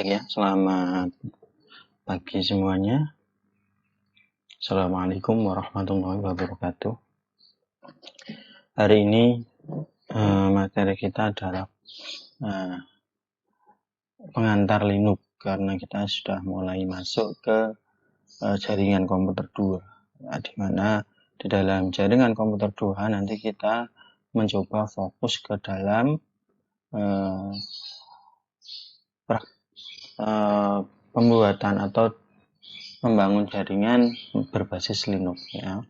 Ya, selamat pagi semuanya. Assalamualaikum warahmatullahi wabarakatuh. Hari ini materi kita adalah pengantar Linux, karena kita sudah mulai masuk ke jaringan komputer 2, di mana di dalam jaringan komputer 2 nanti kita mencoba fokus ke dalam pembuatan atau membangun jaringan berbasis Linux ya.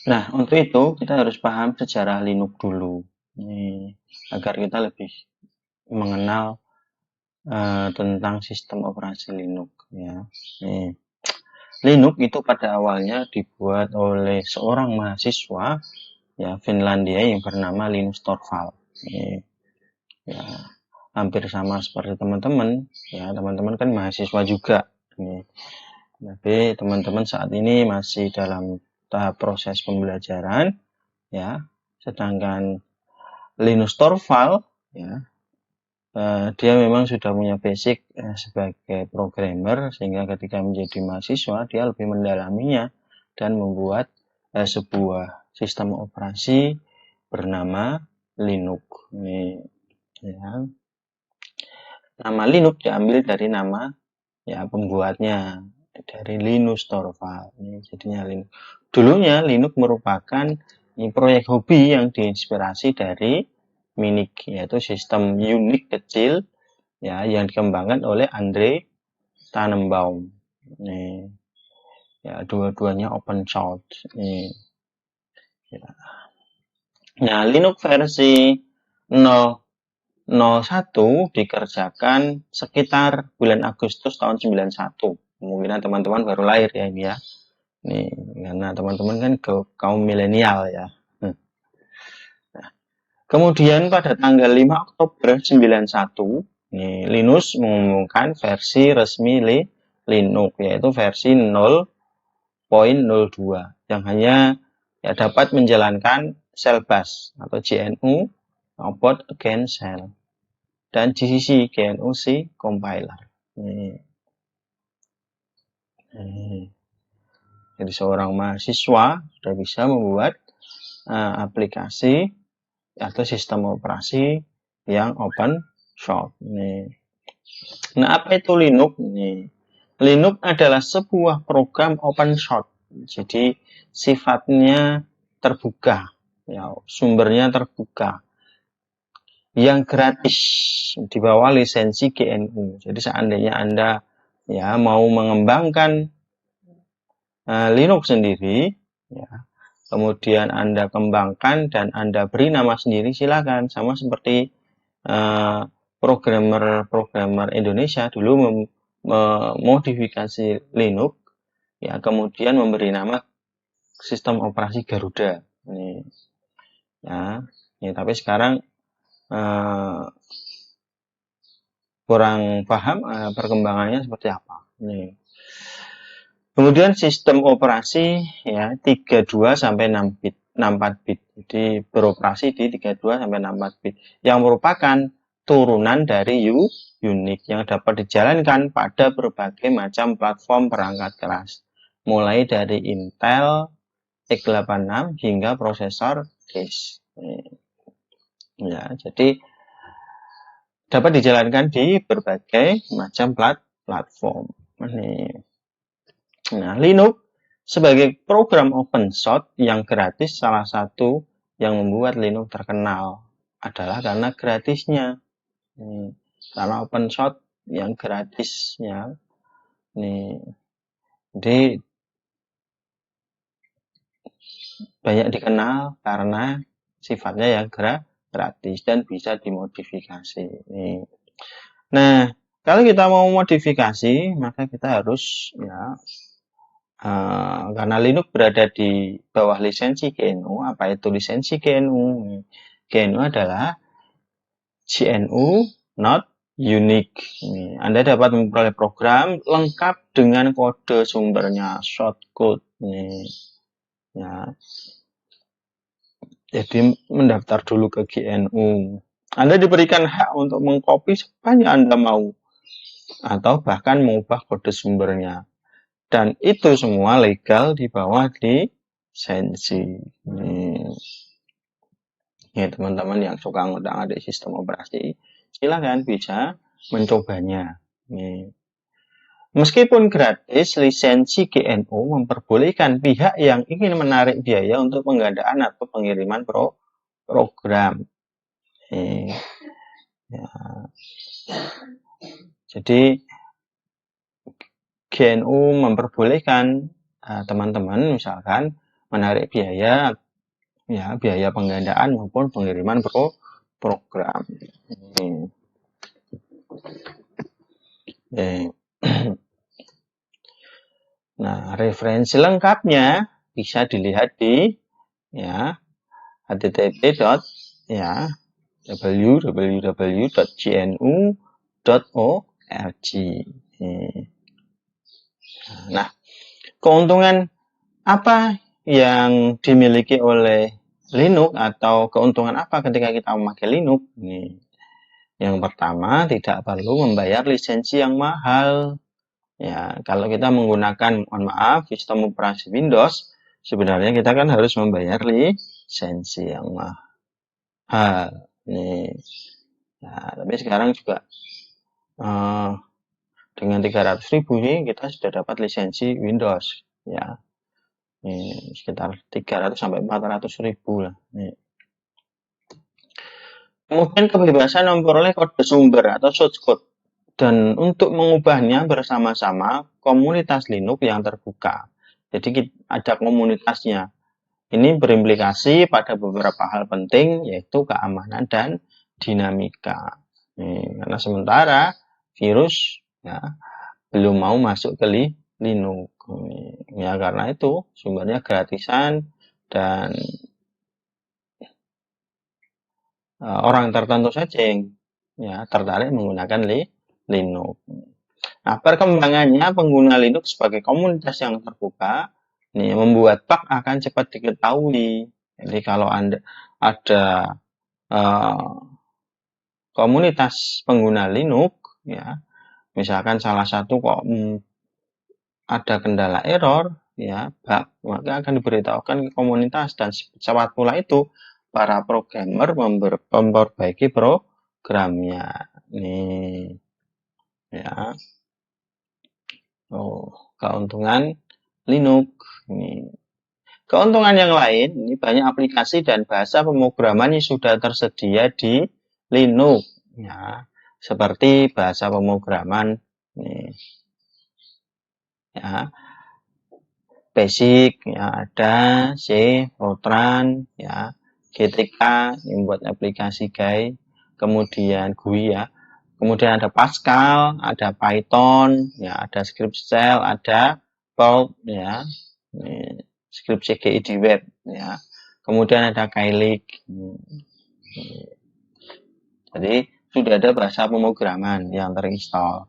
Nah, untuk itu kita harus paham sejarah Linux dulu, agar kita lebih mengenal tentang sistem operasi Linux ya. Linux itu pada awalnya dibuat oleh seorang mahasiswa ya Finlandia yang bernama Linus Torvald. Ya, hampir sama seperti teman-teman ya, teman-teman kan mahasiswa juga. Tapi teman-teman saat ini masih dalam tahap proses pembelajaran ya, sedangkan Linus Torvald ya, dia memang sudah punya basic sebagai programmer, sehingga ketika menjadi mahasiswa dia lebih mendalaminya dan membuat sebuah sistem operasi bernama Linux. Ini ya. Nama Linux diambil dari nama ya pembuatnya, dari Linus Torvald. Ini jadinya Linux. Dulunya Linux merupakan proyek hobi yang diinspirasi dari Minix, yaitu sistem Unix kecil ya yang dikembangkan oleh Andre Tannenbaum. Nih, ya dua-duanya open source. Nih, ya. Nah, Linux versi 0.01 dikerjakan sekitar bulan Agustus tahun 91. Kemungkinan teman-teman baru lahir ya ini ya. Nih, karena teman-teman kan kaum milenial ya. Nah, kemudian pada tanggal 5 Oktober 91, Linus mengumumkan versi resmi Linux, yaitu versi 0.02 yang hanya ya dapat menjalankan shell bash atau GNU Boot Against Shell dan GCC GNU C compiler. Jadi seorang mahasiswa sudah bisa membuat aplikasi atau sistem operasi yang open source. Nah, apa itu Linux? Linux adalah sebuah program open source. Jadi sifatnya terbuka, ya, sumbernya terbuka, yang gratis di bawah lisensi GNU. Jadi seandainya Anda ya mau mengembangkan Linux sendiri, ya, kemudian Anda kembangkan dan Anda beri nama sendiri, silakan. Sama seperti programmer Indonesia dulu memodifikasi Linux, ya, kemudian memberi nama sistem operasi Garuda. Tapi sekarang kurang paham perkembangannya seperti apa. Kemudian sistem operasi ya 32 sampai 64 bit. Jadi beroperasi di 32 sampai 64 bit yang merupakan turunan dari Unix yang dapat dijalankan pada berbagai macam platform perangkat keras, mulai dari Intel x86 hingga prosesor CASE. Ya, jadi dapat dijalankan di berbagai macam platform. Nah, Linux sebagai program open source yang gratis, salah satu yang membuat Linux terkenal adalah karena gratisnya. Karena open source yang gratisnya. Jadi banyak dikenal karena sifatnya yang gratis dan bisa dimodifikasi. Nah, kalau kita mau modifikasi, maka kita harus ya karena Linux berada di bawah lisensi GNU. Apa itu lisensi GNU? GNU adalah GNU Not Unix. Anda dapat memperoleh program lengkap dengan kode sumbernya, shortcode. Ya. Jadi mendaftar dulu ke GNU Anda diberikan hak untuk mengcopy sebanyak Anda mau, atau bahkan mengubah kode sumbernya. Dan itu semua legal di bawah lisensi. Ya, teman-teman yang suka ngotak-ngatik sistem operasi, silakan bisa mencobanya. Meskipun gratis, lisensi GNU memperbolehkan pihak yang ingin menarik biaya untuk penggandaan atau pengiriman program. Ya. Jadi GNU memperbolehkan teman-teman misalkan menarik biaya, ya biaya penggandaan maupun pengiriman program. Nah, referensi lengkapnya bisa dilihat di ya http://www.gnu.org. Nah, keuntungan apa yang dimiliki oleh Linux atau keuntungan apa ketika kita memakai Linux? Yang pertama, tidak perlu membayar lisensi yang mahal. Ya, kalau kita menggunakan, mohon maaf, sistem operasi Windows, sebenarnya kita kan harus membayar lisensi yang mahal. Nah, tapi sekarang juga dengan 300.000 nih kita sudah dapat lisensi Windows, ya. Sekitar 300 sampai 400.000 lah. Kemudian kebebasan memperoleh kode sumber atau source code. Dan untuk mengubahnya bersama-sama komunitas Linux yang terbuka. Jadi ada komunitasnya. Ini berimplikasi pada beberapa hal penting, yaitu keamanan dan dinamika. Karena sementara virus ya, belum mau masuk ke Linux. Ya karena itu sumbernya gratisan dan orang tertentu saja yang ya, tertarik menggunakan Linux. Nah, perkembangannya pengguna Linux sebagai komunitas yang terbuka ini membuat bug akan cepat diketahui. Jadi kalau Anda ada komunitas pengguna Linux, ya, misalkan salah satu kok ada kendala error, ya, bug, maka akan diberitahukan ke komunitas dan cepat pula itu para programmer memperbaiki programnya. Nih, ya. Keuntungan Linux. Ini. Keuntungan yang lain, ini banyak aplikasi dan bahasa pemrograman yang sudah tersedia di Linux. Ya, seperti bahasa pemrograman ini. Ya, Basic, ya ada C, Fortran, ya GTK yang buat aplikasi GUI, kemudian GUI ya. Kemudian ada Pascal, ada Python, ya ada script shell, ada Perl, ya, script CGI di web, ya. Kemudian ada Kylix. Jadi sudah ada bahasa pemrograman yang terinstall.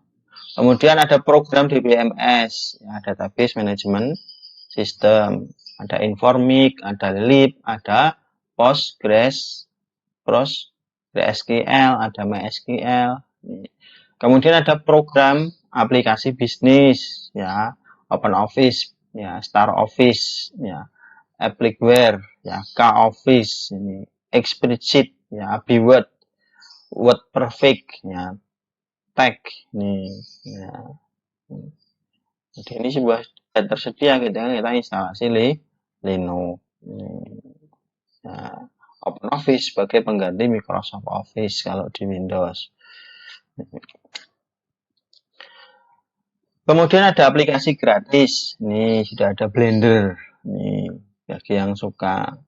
Kemudian ada program DBMS, ya, Database Management System, ada Informix, ada Lib, ada PostgreSQL, ada MySQL. Kemudian ada program aplikasi bisnis, ya, OpenOffice, ya, StarOffice, ya, Appliceware, ya, KOffice, ini, Spreadsheet, ya, Bword, WordPerfect, ya, Tag, ini, ya. Jadi ini sebuah tersedia kita instalasi Linux. Nah, OpenOffice sebagai pengganti Microsoft Office kalau di Windows. Kemudian ada aplikasi gratis. Ini sudah ada Blender. Ini bagi yang suka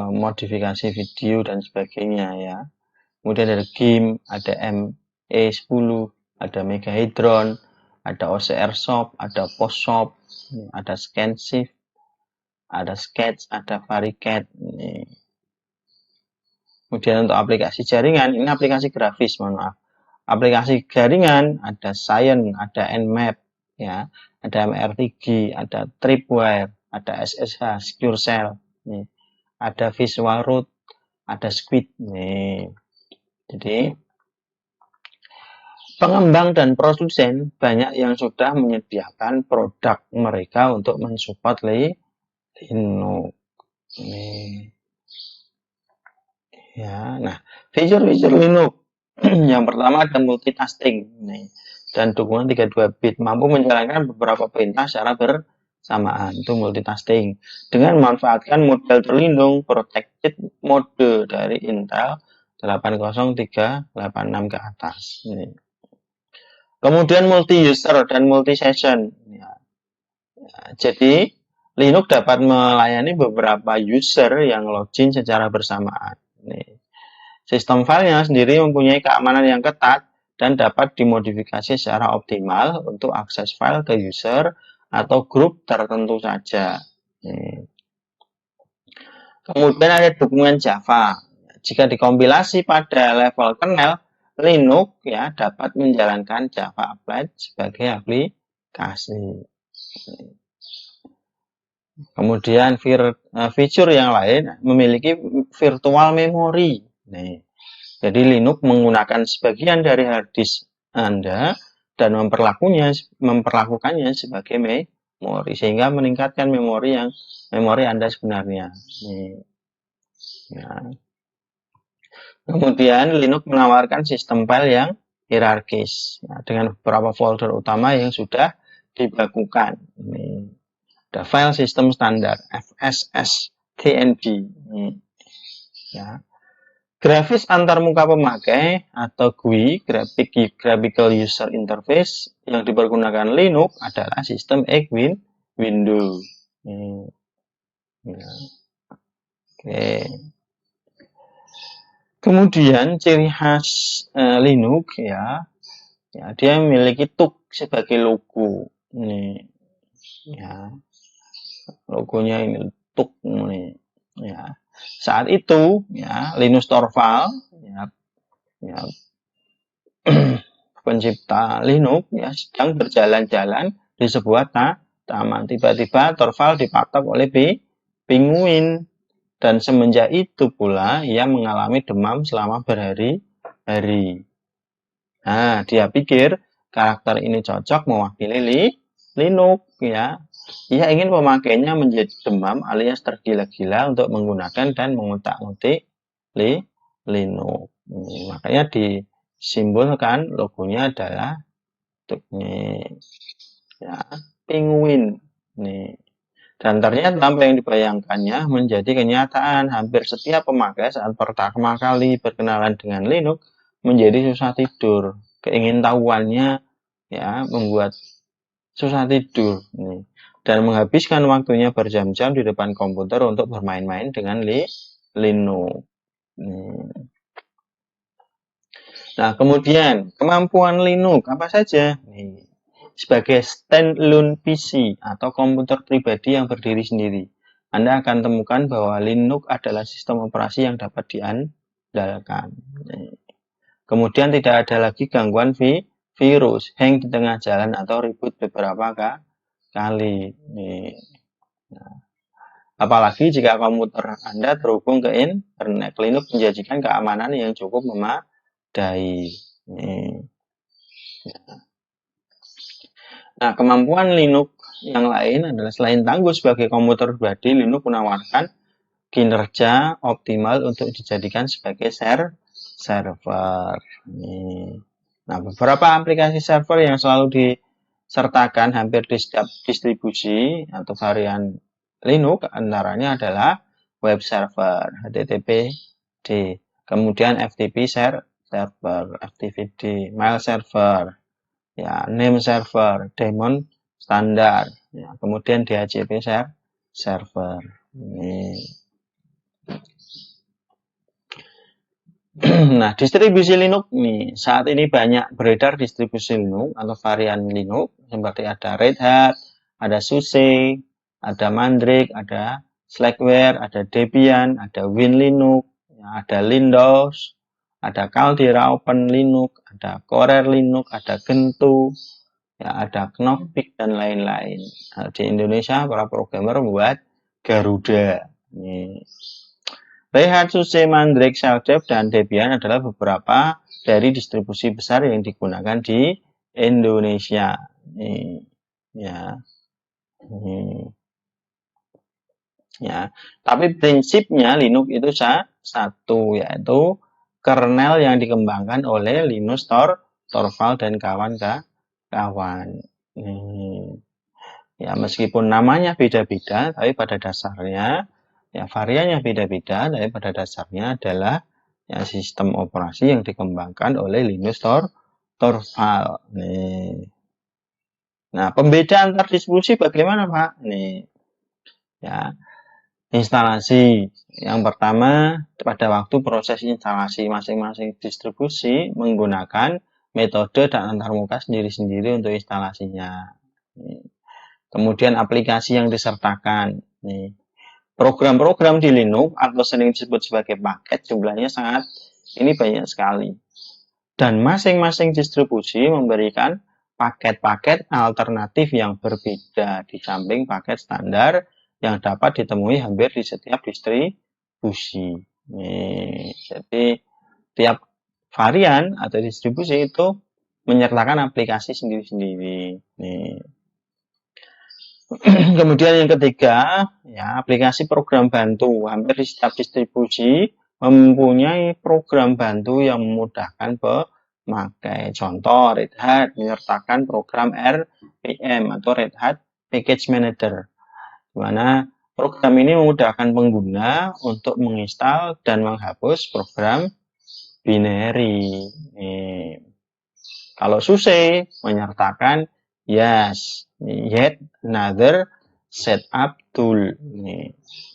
modifikasi video dan sebagainya ya. Kemudian ada game, ada ME10, ada Megahedron, ada OCR Shop, ada Post Shop, ada ScanShift, ada Sketch, ada Varicat. Ini. Kemudian untuk aplikasi jaringan, ini aplikasi grafis, mohon maaf. Aplikasi jaringan ada Cyan, ada Nmap, ya, ada MRTG, ada Tripwire, ada SSH, Secure Shell, ada Visual Root, ada Squid. Nih. Jadi pengembang dan produsen banyak yang sudah menyediakan produk mereka untuk mensupport Linux. Nih. Ya, nah, fitur-fitur Linux. Yang pertama ada multitasking. Nih. Dan dukungan 32 bit mampu menjalankan beberapa perintah secara bersamaan. Itu multitasking. Dengan memanfaatkan model terlindung protected mode dari Intel 80386 ke atas. Nih. Kemudian multi-user dan multi-session. Ya. Jadi, Linux dapat melayani beberapa user yang login secara bersamaan. Nih. Sistem filenya sendiri mempunyai keamanan yang ketat dan dapat dimodifikasi secara optimal untuk akses file ke user atau grup tertentu saja. Nih. Kemudian ada dukungan Java. Jika dikompilasi pada level kernel, Linux ya dapat menjalankan Java Applet sebagai aplikasi. Kemudian fitur yang lain memiliki virtual memory. Nih. Jadi Linux menggunakan sebagian dari hard disk Anda dan memperlakukannya sebagai memori sehingga meningkatkan memori Anda sebenarnya. Nih. Ya. Kemudian Linux menawarkan sistem file yang hierarkis ya, dengan beberapa folder utama yang sudah dibakukan. Ini ada file system standar FSS-TND. Ya. Grafis antarmuka pemakai atau GUI Graphical User Interface yang dipergunakan Linux adalah sistem X Windows. Ya. Oke. Kemudian ciri khas Linux ya dia memiliki TUG sebagai logo. Nih, ya logonya ini TUG nih. Ya. Saat itu ya Linus Torvalds ya pencipta Linux ya sedang berjalan-jalan di sebuah taman. Tiba-tiba Torvalds dipatok oleh penguin. Dan semenjak itu pula ia mengalami demam selama berhari-hari. Nah, dia pikir karakter ini cocok mewakili Linux ya. Ia ingin pemakainya menjadi demam alias tergila-gila untuk menggunakan dan mengutak-utik Linux. Makanya disimbolkan logonya adalah ya, penguin. Nih. Dan ternyata apa yang dibayangkannya menjadi kenyataan. Hampir setiap pemakai saat pertama kali berkenalan dengan Linux menjadi susah tidur. Keingintahuannya ya membuat susah tidur nih. Dan menghabiskan waktunya berjam-jam di depan komputer untuk bermain-main dengan Linux. Nah, kemudian kemampuan Linux apa saja? Nih. Sebagai standalone PC atau komputer pribadi yang berdiri sendiri, Anda akan temukan bahwa Linux adalah sistem operasi yang dapat diandalkan. Kemudian tidak ada lagi gangguan virus, hang di tengah jalan atau reboot beberapa kali. Nah, apalagi jika komputer Anda terhubung ke internet, Linux menjanjikan keamanan yang cukup memadai. Nah, kemampuan Linux yang lain adalah selain tangguh sebagai komputer pribadi, Linux menawarkan kinerja optimal untuk dijadikan sebagai server. Nah, beberapa aplikasi server yang selalu disertakan hampir di setiap distribusi atau varian Linux antaranya adalah web server, HTTPD, kemudian FTP server, FTPD, mail server, ya name server, daemon standar, ya, kemudian DHCP server. Nah, distribusi Linux nih saat ini banyak beredar distribusi Linux atau varian Linux seperti ada Red Hat, ada SUSE, ada Mandrake, ada Slackware, ada Debian, ada WinLinux, ada Windows, ada Caldera Open Linux, ada Core Linux, ada Gentoo, ya ada Knoppix dan lain-lain. Nah, di Indonesia para programmer membuat Garuda. Nih. Red Hat, SUSE, Mandrake, Shelldev, dan Debian adalah beberapa dari distribusi besar yang digunakan di Indonesia. Nih, ya. Ya, tapi prinsipnya Linux itu satu, yaitu kernel yang dikembangkan oleh Linus Torvald dan kawan-kawan. Ya, meskipun namanya beda-beda, tapi pada dasarnya ya variannya beda-beda, tapi pada dasarnya adalah ya sistem operasi yang dikembangkan oleh Linus Torvald. Nah, pembeda antar distribusi bagaimana, Pak? Ya, instalasi. Yang pertama, pada waktu proses instalasi masing-masing distribusi menggunakan metode dan antarmuka sendiri-sendiri untuk instalasinya. Kemudian aplikasi yang disertakan. Program-program di Linux atau sering disebut sebagai paket jumlahnya ini banyak sekali. Dan masing-masing distribusi memberikan paket-paket alternatif yang berbeda di samping paket standar yang dapat ditemui hampir di setiap distribusi. Jadi tiap varian atau distribusi itu menyertakan aplikasi sendiri-sendiri. Kemudian yang ketiga, ya aplikasi program bantu. Hampir di setiap distribusi mempunyai program bantu yang memudahkan pemakai. Contoh, Red Hat menyertakan program RPM atau Red Hat Package Manager, di mana program ini memudahkan pengguna untuk menginstal dan menghapus program binary. Kalau SUSE menyertakan yet another setup tool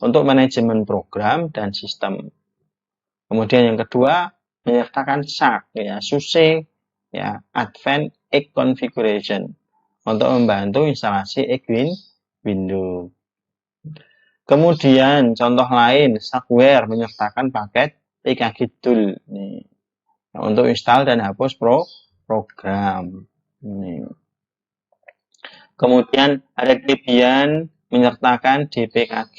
untuk manajemen program dan sistem. Kemudian yang kedua menyertakan SAC SUSE Advanced Egg Configuration untuk membantu instalasi Egg Windows. Kemudian contoh lain, Slackware menyertakan paket EKG tool untuk install dan hapus program. Kemudian ada Debian menyertakan DPKG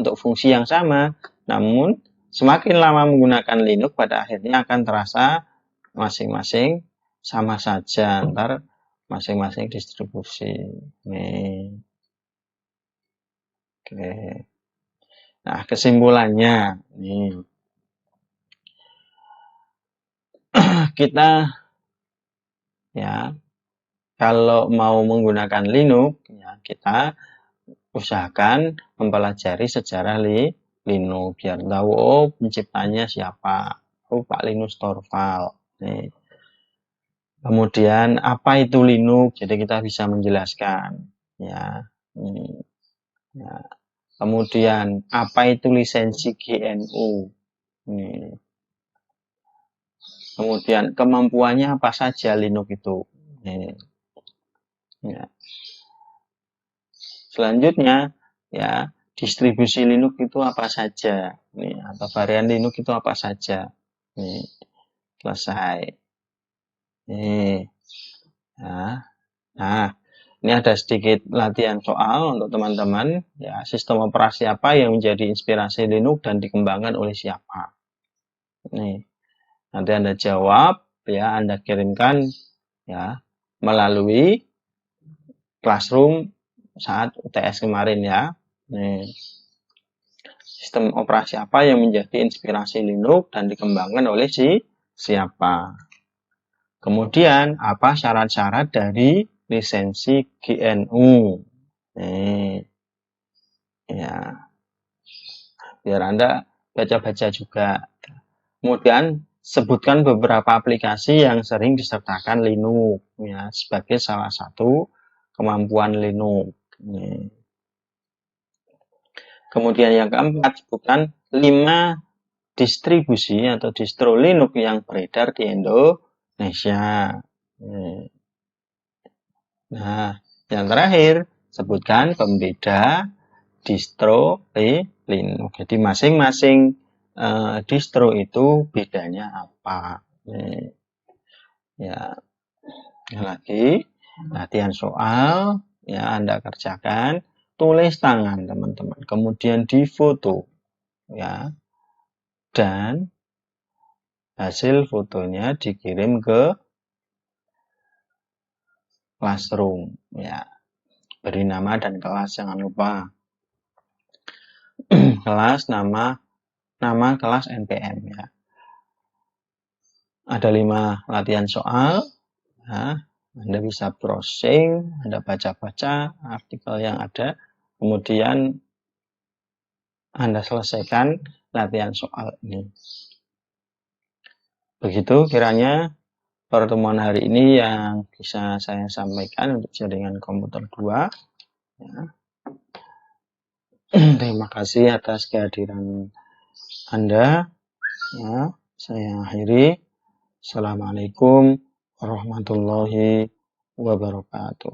untuk fungsi yang sama, namun semakin lama menggunakan Linux pada akhirnya akan terasa masing-masing sama saja antar masing-masing distribusi. Oke. Nah, kesimpulannya kita kalau mau menggunakan Linux, kita usahakan mempelajari sejarah Linux biar tahu penciptanya siapa. Pak Linus Torvald. Kemudian apa itu Linux? Jadi kita bisa menjelaskan. Kemudian apa itu lisensi GNU? Kemudian kemampuannya apa saja Linux itu? Selanjutnya, distribusi Linux itu apa saja? Atau varian Linux itu apa saja? Selesai. Nah, ini ada sedikit latihan soal untuk teman-teman. Sistem operasi apa yang menjadi inspirasi Linux dan dikembangkan oleh siapa? Nanti Anda jawab, Anda kirimkan melalui Classroom saat UTS kemarin Sistem operasi apa yang menjadi inspirasi Linux dan dikembangkan oleh siapa? Kemudian apa syarat-syarat dari lisensi GNU? Biar Anda baca-baca juga. Kemudian sebutkan beberapa aplikasi yang sering disertakan Linux sebagai salah satu kemampuan Linux. Kemudian yang keempat, sebutkan 5 distribusi atau distro Linux yang beredar di Indonesia. Nah, yang terakhir, sebutkan pembeda distro Linux. Jadi masing-masing distro itu bedanya apa? Lagi latihan soal, Anda kerjakan, tulis tangan teman-teman, kemudian difoto, dan hasil fotonya dikirim ke Classroom. Ya, beri nama dan kelas, jangan lupa. Kelas, nama kelas NPM ya. Ada 5 latihan soal. Ya. Anda bisa browsing, Anda baca-baca artikel yang ada, kemudian Anda selesaikan latihan soal ini. Begitu kiranya pertemuan hari ini yang bisa saya sampaikan untuk jaringan komputer 2. Ya. Terima kasih atas kehadiran Anda. Ya, saya akhiri. Assalamualaikum warahmatullahi wabarakatuh.